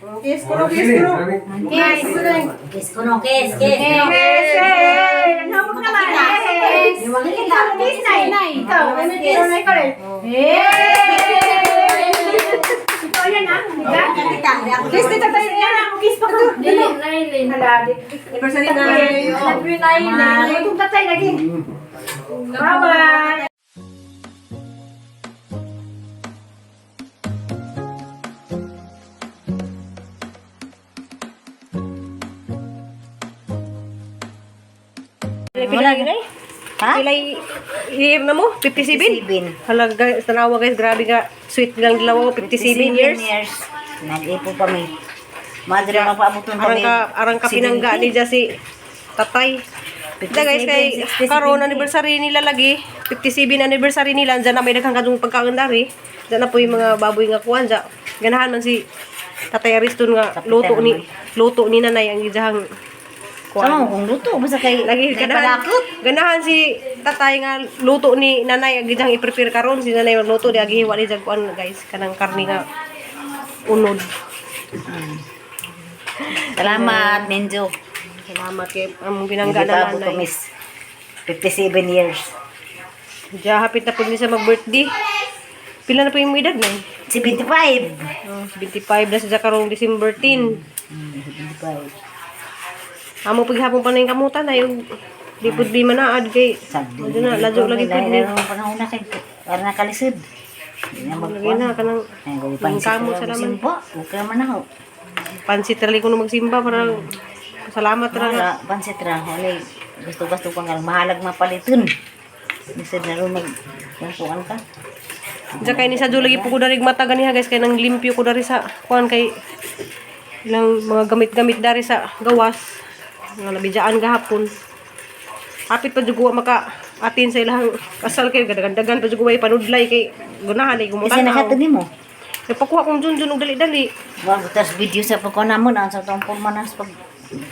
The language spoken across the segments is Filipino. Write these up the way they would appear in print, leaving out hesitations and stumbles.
Kiss ko no, kiss ko no. Kiss. Kiss ko no, kiss, kiss. Kiss. Hamog naman. Kiss. Kiss na. Ikaw, may kiss na ikaw rin. Ikaw yan ah. Kiss dito tayo yan. Kiss pa ko. Dili. Hala. Anniversary na. Happy na. Itong tatay lagi. Bye-bye. Pila gini? Ha? Pila year na mo? 57? 57. Halaga, tanawa guys, grabe ka. Sweet lang dalawa, 57 years. Nag-ipo kami. Madre mapaabuton kami. Arang ka pinangga ni dyan si tatay. Ito guys, kay 67 karon anniversary nila lagi. 57 anniversary nila. Diyan na may daghang kadung pagkaandari. Diyan na po yung mga baboy nga kuwan. Diyan. Ganahan man si Tatay Ariston nga luto ni nanay ang gidahang Sama kung luto, basta kay lagi ganahan si tatay nga luto ni nanay ang gidang i-prepare karon si nanay luto di agi wali jag kuan guys kanang karni nga unod. Salamat, Ninjo. Salamat kay among binangga na nanay. 57 years. Diya hapit na pud ni sa mag-birthday. Pila na po yung edad na? 75. 25 na siya karong December 10. 75. Amo paghapon pa na yung kamutan na yung di pud di manaad kay Sagdi. ano na lajo lagi pud ni. Panahon na kay para nakalisod. Hindi na Lagi na kanang kamot sa laman. Okay man ako. Pansit rali ko no magsimba para salamat ra. Wala, pansit ra. Wala, gusto-gusto pa nga. Mahalag mapaliton. Lisod na rin magpuan ka. Diya kay ni sa lagi po ko dari mata ganiha guys kay nang limpyo ko dari sa kuan kay ilang mga gamit-gamit dari sa gawas nga nabijaan gahapon. Hapit pa jud ko maka atin sa ilang kasal kay gadagan-dagan pa jud ko panudlay kay gunahan ay Kasi gumutan. nakatag ni mo. Napakuha kong junjun og dali-dali. Wag tas video sa pagkuha mo na sa tong manas pag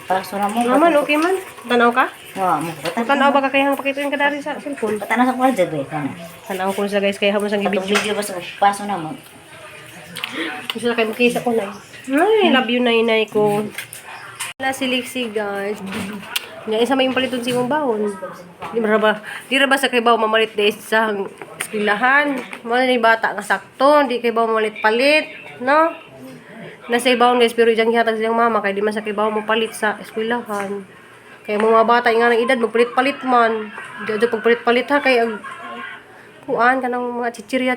paso na mo. Naman okay man. Tanaw ka? Wa mo patanaw. Tanaw ba ka kay hang pakituin ka dari sa cellphone? Patanaw sa kwarto ba kana. Tanaw ko sa guys kay hamon sang Patong gibidyo. video ba sa paso na mo. Gusto na kayo magkisa ko na. Ay, love you nay ko. Wala si Lixie guys. Nga isa may paliton si mong bawon. Di ra ba sa kay bawo mamalit des sa eskwelahan. Mo ni bata nga sakto, di kay bawo mamalit palit, no? Nasa ibawon guys pero ijang gihatag siyang mama kay di man sa kay bawo mo palit sa eskwelahan. Kay mga bata nga ng edad magpalit-palit man. Di ajo pagpalit-palit ha kay kuan kanang mga chichirya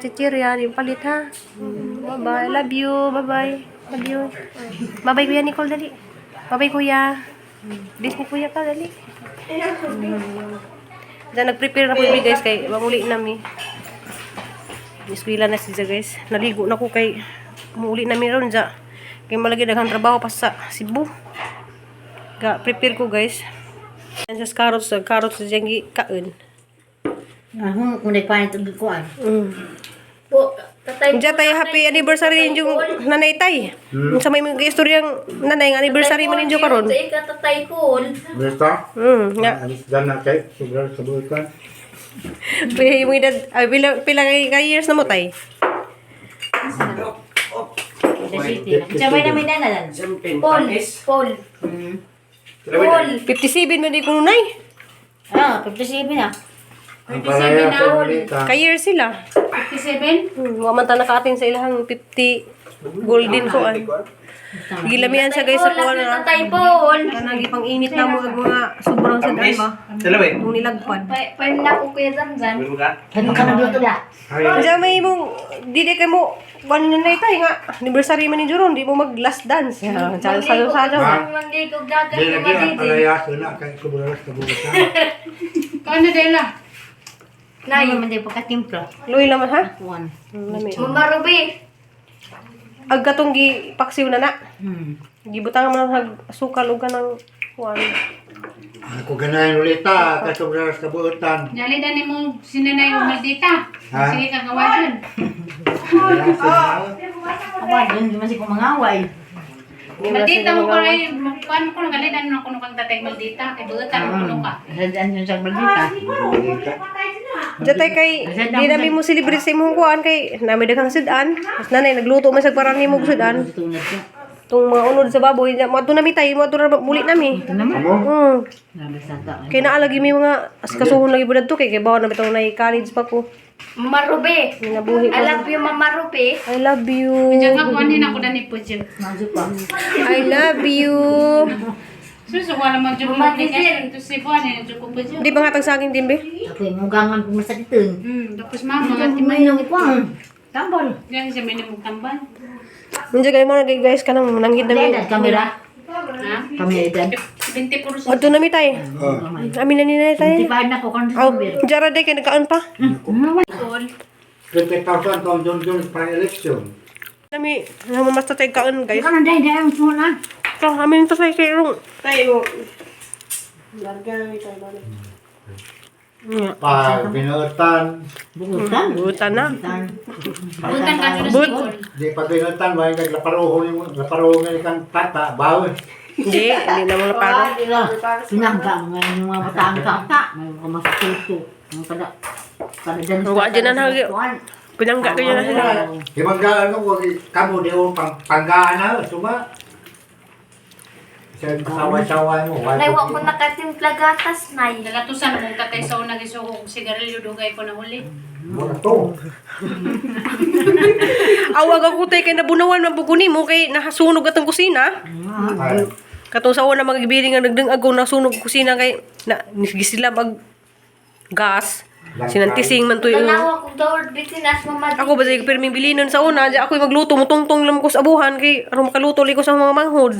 di palit ha. Bye-bye. Love you. Bye-bye. Love you. Bye-bye Kuya Nicole dali. Bye-bye Kuya. Disney Kuya ka dali. Diyan nag-prepare na po guys kay mamuli nami. Iskwila na siya guys. Naligo na ko kay muli nami ron dyan. Kay malagi daghang trabaho pa sa Cebu. Prepare ko guys. Yan sa carrots sa dyan kain. Ahon kung nagpalit og kuan. Po, tatay. Diyan tayo happy anniversary yung nanay tay. Sa may mga istoryang nanay ng anniversary man ninyo karon. Sa ika tatay ko. Basta? Nga. Alis dyan na kay sobrang sabukan. Yung edad, pila kay years na mo tay? Sabay na may danalan. Paul. 57 man di ko nunay. Ah, 57 na. Ang palaya ko malita. Kay years sila. 57? Waman ta nakatin sa ilahang 50 golden ko an. Gilamihan siya guys sa kuwan na. Tatay Paul. Kanang ipang init na mo ang mga sobrang sadan ba? Kung nilagpad. Paano na ko kuya Zanzan? Ano ka nagluto na? Diyan may mong dili kay mo ban na tay nga anniversary man ni Juron di mo mag last dance. Sa Manggigog dagat Di ko lagi ang dito. palaya sila kay sobrang sabukan. Kano Dela? Nay. Ano man din pagkatimpla. Luy naman ha? Kuan. Mama Ruby. Agkatong gi paksiw na na. Gibutang man hag sukal ug kanang kuan. Ako ganahin ulita kay sobrang sabukan. Dali na ni mo sinanay o maldita. Ha? Sige kagawasan. Awa, doon di man si kumangaway. Maldita mo ko rin. Paano ko nagalitan na kuno kang tatay maldita. Kay buutan mo kuno ka. Sadaan yun sa maldita. Jatay kay di namin mo celebrate sa imong kuan kay nami daghang sudan. Mas nanay nagluto man sa parang nimo sudan. Tunad ko. Itong mga unod sa baboy, mo ato nami tay, mo ato na muli nami. Ito naman. Amo? Nabasata. Kay naalagi may mga kasuhon lagi pud to kay bawa na bitong na college pa ko. Mama Ruby. Nabuhi I love you, Mama Ruby. I love you. Diyan nga kuhanin ako na ni Pudyo. Maso pa. I love you. Susuwa naman dyan mo application. Ito si Buwan, yung ko Pudyo. Di ba nga tag saging timbe? Ako yung mugangan kung masakitin. Tapos mama, May nang ipang. Tambol. diyan siya may namugtambal. Munja kay mo na guys kanang nanggid Ada nami. kamera. Ha? Kamera edad. 20%. Ato nami tay. Amin na ni na tay. Tipahan na ko kan Aw, sumber. jara day kay nagkaan pa. 20,000 taon doon para election. Nami, naman mas tatay kaon guys. Kan dai dai ang suna. So, amin to say kay rong. Tayo. Larga mi tay balik. Pag binutan, Bukutan. Buta na. Butan ka sa But- school. di pag binutan, may naglaparoho nga kang tata, bawi. Hindi na mo na para. Sinangga mga mga batang kata. May mga masakito. Mga kada dan. Wa dyan na hagi. Pinangga ko yun na sila. Di maggaan ko, kamu di ko panggaan na, suma. Sa saway-saway mo. Nay, wa ko nakatimpla gatas, Nay. Nagatusan mong tatay sa unang isuko kung sigarilyo dugay ko na huli. Muna to. Awag ako tay kay nabunawan man buguni mo kay nahasunog atong kusina. Ay, Katong sa una magbibiring nga nagdeng agaw nasunog kusina kay na gisila mag gas. Sinantising man to yung Tanawa ko daw bitin as Mama. ako ba sa pirming bilinon sa una, di ako magluto mutungtong lang ko sa abuhan kay aron makaluto li ko sa mga manghod.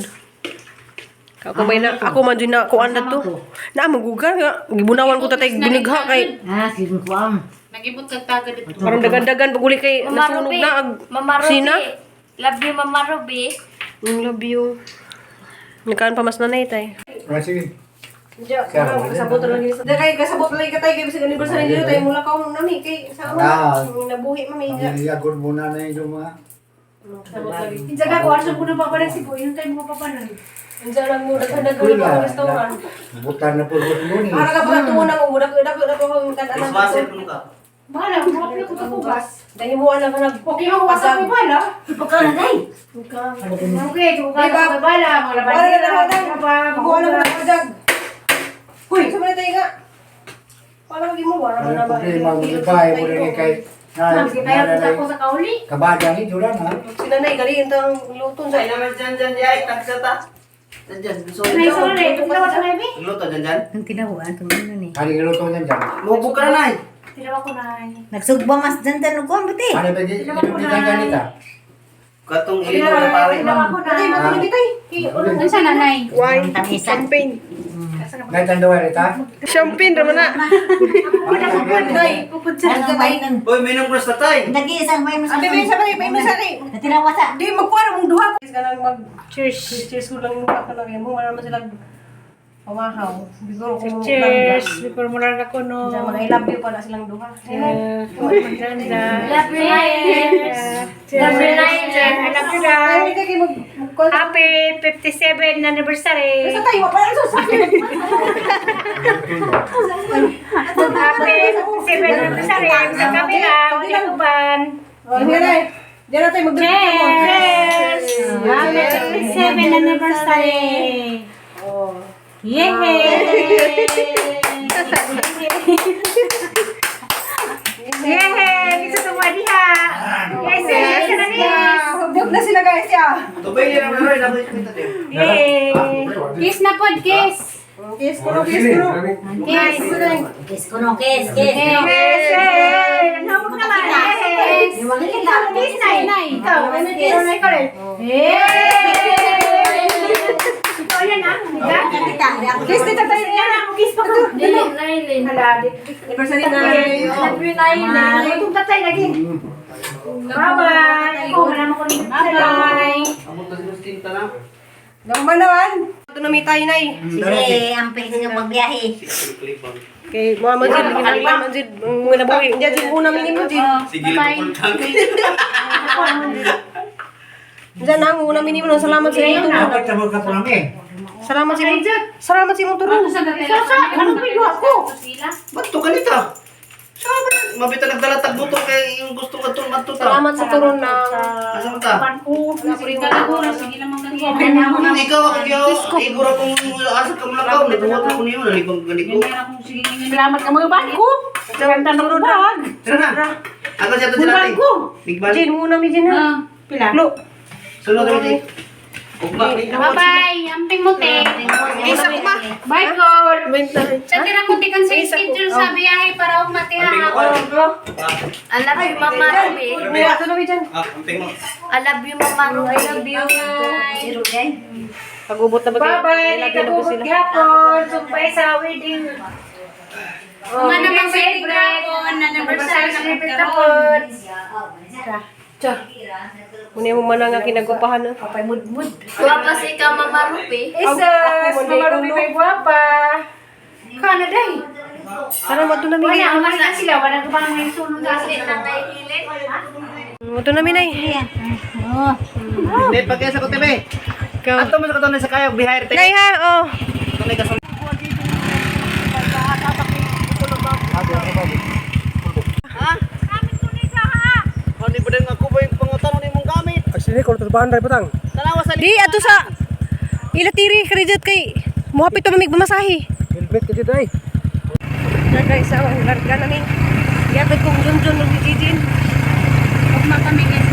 Ako ba na ako man din na kuan na to. Na maguga nga gibunawan ko tatay binigha kay Ah, sige ko am. Nagibot kag taga dito. parang dagan-dagan paguli kay Mama nasunog Ruby. na ag Mama kusina. Ruby. Love you, Mama Ruby. I love you. Nagkaan pa mas nanay tay. ah, sige. Diya, kasabot lang gini. Diya kay kasabot lang katay kay bisag anniversary dito tay mula ka nami kay sa Ah. nabuhi mami diya. Iyagod muna na yung mga. Kasabot lagi. Jaga ko, asa ko na papalag si Boy, yung time mo papalag. Diyan lang mo dagan-dagan na ako restaurant. Butan na po mo ni. Ara ka ba tuon ang udak ko kan anak ko. Bahala, huwag na ko sa bugas. Dahil mo alam ka nag Okay, ako pasang ko bala. Ipaka na dai. Okay, huwag ka sa bala. Mga laban Wala nila. na lang. Mo alam ka nag. Hoy, sabay tayo nga. Wala ka mo wala Ano na ba? problema mo di ba? Mo rin kay na Kaya ko sa kauli. kabada ni Juran ha. Sila na gali intang luton sa Nay, sorry, tulawa sa nabi. Ang tinawan ko ano ni. Kali luto niyan diyan. Tinawa ko na. Nagsugba mas jantan ko am bete. Ano ba di ganita? Katong Tinawa ko na. Tay, matulog tay. Ano sa nanay? Wine, Tamisan. champagne. Gantan daw rita. Champagne raman na. Tay, Ano may nang Uy, minong pros na tay. nag-iisang may mas. ate may sabay may masari. Natinawa sa. Di magkuha mong duha. Ka nang mag cheers. Cheers ko lang duha ka lang. Mo man sila pamahaw. Siguro kung Cheers. Before mo lang ako no. Diyan mga I love you pala silang duha. Love you, Nay. Love you, Nay. I love you, Nay. Ay, kay mag-call. Happy 57th anniversary. Basta tayo, wala sa sakit. Happy 57th anniversary. Sa kamera, magkikuban. Oh, hindi na. Diyan na tayo mag-drink. Cheers! Happy 57th anniversary. Yay! Yay! Bisa semua diha. Yes, yes, yes. Hubog na sila guys, ya. Tubay niya naman rin. Ako yung din. Yay! Kiss na pod, kiss. Kiss ko, kiss ko. Kiss! Kiss ko no, kiss, kiss. Yes! Yay! Hawak naman. Yes! Yung mga kita. Kiss na, inay. Ikaw, ano kiss? Ikaw rin. Yay! Ikaw yan ah. Diba? Kita. Kiss dito tayo. Yan ah, kiss pa ko. Dili, Nailin. Hala, Anniversary na. Love you, Nailin. Itong tatay lagi. Bye-bye. Ikaw, wala mo ko rin. Bye-bye. Amo to si Tinta na. Gaman naman. Ito na may tayo na eh. Sige, amping sa inyong magbiyahe. Klipon. Kay mga manjid, ginagawa manjid, mga nabuhi. Diyan din muna minimum din. Sige, pultang. Diyan na, muna minimum. Salamat sa inyo. Dapat sabog ka po namin. Salamat sa inyo. Salamat sa inyo tulong. Sa tatay Ano pa yung ako? Ba't to kanita? Sabi, mabita nagdalatag buto kay yung gusto ka itong matuta. Salamat sa turon ng... Asa mo ta? Sige kalagura, sige lamang ganyan. Ikaw ako kaya, igura kong asa ka mulakaw. Nagbuhat ako niyo, nalibang galiko. Salamat ka mga bangko. Ganda ng bag. Tara na. Ako siya ito sila natin. Big ball. Jin, muna mi Jin ha. Pila. Lo. Sunod natin. Ugma. Bye-bye. Amping mo, te. Isa ko ba? Bye, girl. Sa tira ko, te, kan sa schedule sa biyahe para umati ha. I love you, Mama Ruby. Ito na mi Jin. Amping mo. I love you, Mama Ruby. I love you. Pag-ubot na ba kayo? Bye-bye. Lagi na po Kabubot sila. gapon. Sumpay sa wedding. Umana pang wedding dragon na anniversary na magkaroon. Muna mo man nga kinagwapahan na. Papay mud-mud. Guwapa si ka, Mama Ruby. Isos. Mga rubi may guwapa. Kanaday. Sana mo ito na mi. Wala, umas na sila. Wala ko parang may sunod na Kasi sila. na naihilit. Ito na mi nay. Hindi, pagkaya ko, Tebe. Ikaw. Ato mo sa katonay sa kayo, bihayar tayo. Nay ha, oh. Tunay ka sa... Hindi pa din ako ba yung pangutanong ni mong gamit? Sini ko to banday patang. Tanawa sa Di, ato sa ilatiri, kredit kay muhapit to mamig bamasahi. Helmet ka dito ay. Na guys, ang larga na ni. Yatod kong junjun ng Jijin. Ugma kami, guys.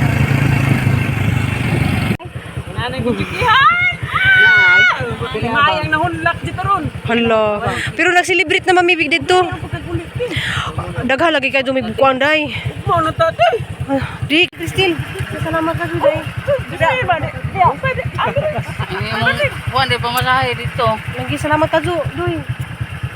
Mayang nahunlak dito ron. Hala. Pero nag-celebrate na mamibig dito. Dagha lagi kayo dumibukuan, day. Ano to, te? Di, Christine. Salamat ka, day. Wala pa malahay dito. Lagi salamat ka, Doy.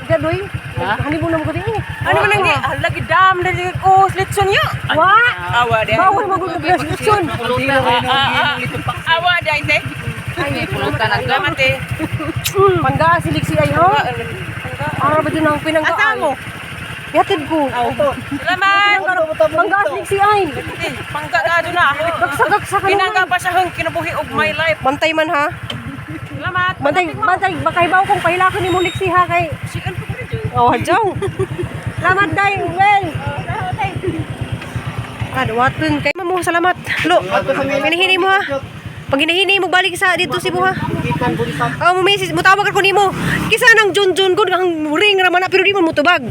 Diya, Doy. Hanibong na mo ko din. Ano man ang lagi dam na ko slitson niya. Wa! Awa dia. Bawal mag-ugras lechon. Awa dia inte. Pulutan na Salamat te. Pangga, siliksi ay, ha? Ara ba din ang pinanggaan? Asa mo? Yatid ko. Salamat. Pangga, siliksi ay. Pangga ka doon na. Gagsagaksa ka Pinangga naman. pa sa hang kinabuhi of my life. Bantay man, ha? Salamat. Bantay. Bakay baw kung pailakan ni mo liksi, ha? Kay... Sikan ko rin dyan. Oh, hadyaw. Salamat, day. Well. Kadwaton. Kay mo, salamat. Lo, hinihini mo, ha? Pag hinihini mo, balik sa dito si mo, ha? Oh, mo message, mo tawag ako nimo. Kisa nang Junjun ko ang ring raman na pero di mo mutubag.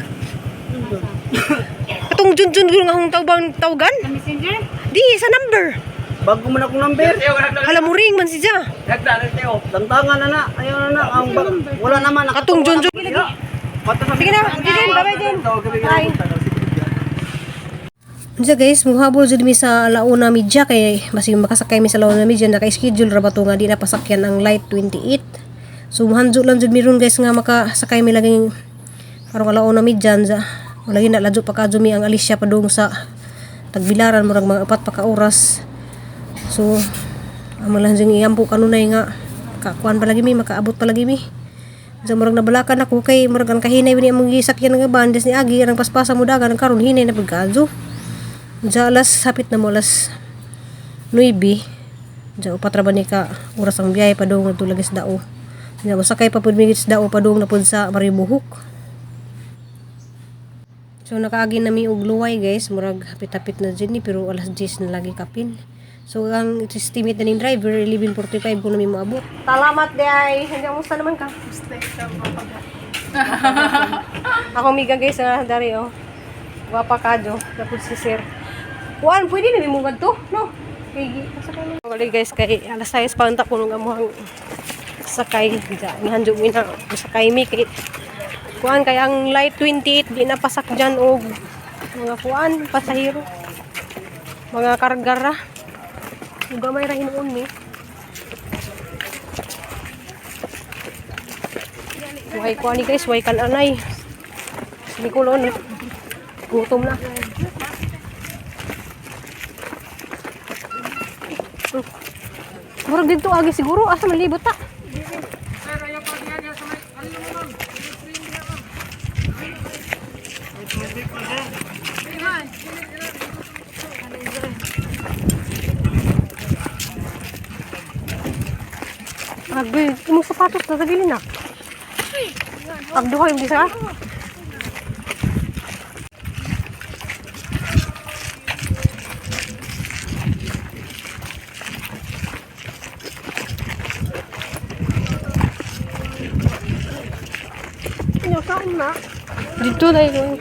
Katong Junjun ko ang tawagan? Messenger? Di sa number. Bago mo na akong number. Hala mo ring man siya. Nagdalag tayo. Dantangan na na. Ayaw na na. Ang wala naman. Katong Junjun. Sige na, Jin, bye-bye Jin. Bye. Unsa guys, muhabol jud mi sa Launa Media kay basig makasakay mi sa Launa Media naka-schedule ra ba to nga di na pasakyan ang Light 28. So hanjo lang jud mi ron guys nga makasakay mi laging karong Launa Media sa lagi na ladyo pa kadyo mi ang Alicia padung sa Tagbilaran murag mga 4 pa ka oras. So amo lang jud iyampo kanunay nga kakuan pa lagi mi makaabot pa lagi mi. Sa murag nabalakan ako kay murag ang kahinay ni among gisakyan nga bandes ni Agi ang paspasa mo dagan karon hinay na pagkadyo. Diya alas, hapit na mo alas 9. Diya upat raban ni ka oras ang biyahe padung na tulagis dao. Diya masakay pa pud migit dao padung na pud sa Maribuhok. So nakaagi na mi og luway guys, murag hapit-hapit na dyan ni pero alas 10 na lagi kapin. So ang estimate na ning driver 11:45 kung na mi maabot. Salamat day. Hindi musta naman ka? Ako miga guys dari oh. Wapa kadyo tapos si sir. Kuan, pwede na mimungad to, no? Kaya guys, kay alas 6 pa ang tapo nung amuhang sakay. Nihandyo mo na sakay mi. Kay, kuan, kaya ang Light 28, di napasak dyan o mga kuan, pasahero. Mga kargara. Gamay ra hinuon mi. Way kuan ni guys, way kan anay. Hindi ko lon. Gutom na. Murag dito agi siguro asa malibot ta. Agbe, imong sapatos na tagilin na. Agduhay mo di sa. Dito na yun.